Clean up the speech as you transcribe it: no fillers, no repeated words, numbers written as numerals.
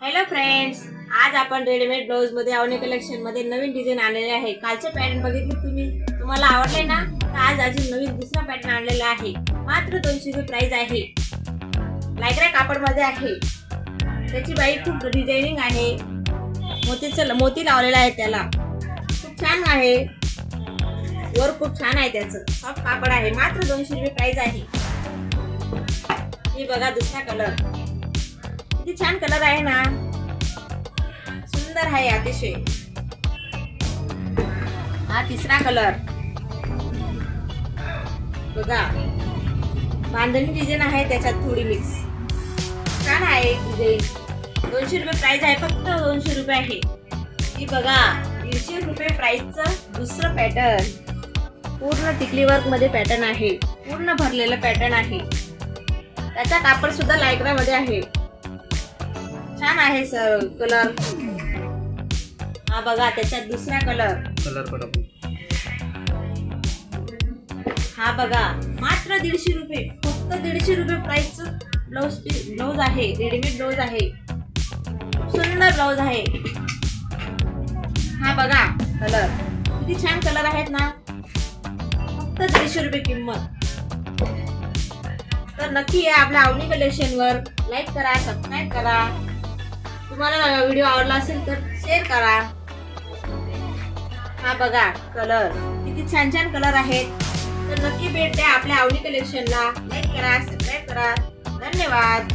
Hello friends, आज आपण readymade blouse मध्ये अवनी कलेक्शन मध्ये नवीन डिझाइन आणलेले आहे। कालचे पॅटर्न बघितले तुम्हाला आवडले ना? तर आज अजून नवीन दुसरा पॅटर्न आणलेला आहे। मात्र 200 रुपये प्राइस आहे। लायक्रा कापड मध्ये आहे। त्याची बाई खूप डिझायनिंग आहे। मोती लावलेला आहे त्याला। खूप छान आहे। वर खूप छान आहे त्याचं। सॉफ्ट कापड आहे। मात्र 200 रुपये प्राइस आहे। हे बघा दुसरा कलर। किती छान कलर आहे ना, सुंदर आहे अतिशय। हा तिसरा कलर बघा, बांधणी डिझाइन आहे त्याच्यात थोडी मिक्स। छान आहे डिझाइन। 200 रुपये प्राइस आहे। फक्त 200 रुपये आहे। ही बघा 150 रुपये प्राइसचं दुसरं पॅटर्न। पूर्ण टिकली वर्क मध्ये पॅटर्न आहे। पूर्ण भरलेलं पॅटर्न आहे। त्याचा कापड सुद्धा लायक्रा मध्ये आहे। छान आहे सर कलर। हा बघा त्याच्यात दुसरा कलर पण हा बघा मात्र 150 रुपये। फक्त 150 रुपये प्राइसचं ब्लाउज आहे। रेडीमेड ब्लाउज आहे। सुंदर ब्लाउज आहे। हा बघा कलर, किती छान कलर आहेत ना। फक्त 150 रुपये किंमत। तर नक्की या आपल्या अवनी कलेक्शन वर लाईक करा, सबस्क्राइब करा। तुम्हाला व्हिडिओ आवडला असेल तर शेअर करा। हा बघा कलर, किती छान छान कलर आहेत। तर नक्की भेट द्या आपल्या अवनी कलेक्शनला। लाईक करा, सबस्क्राइब करा। धन्यवाद।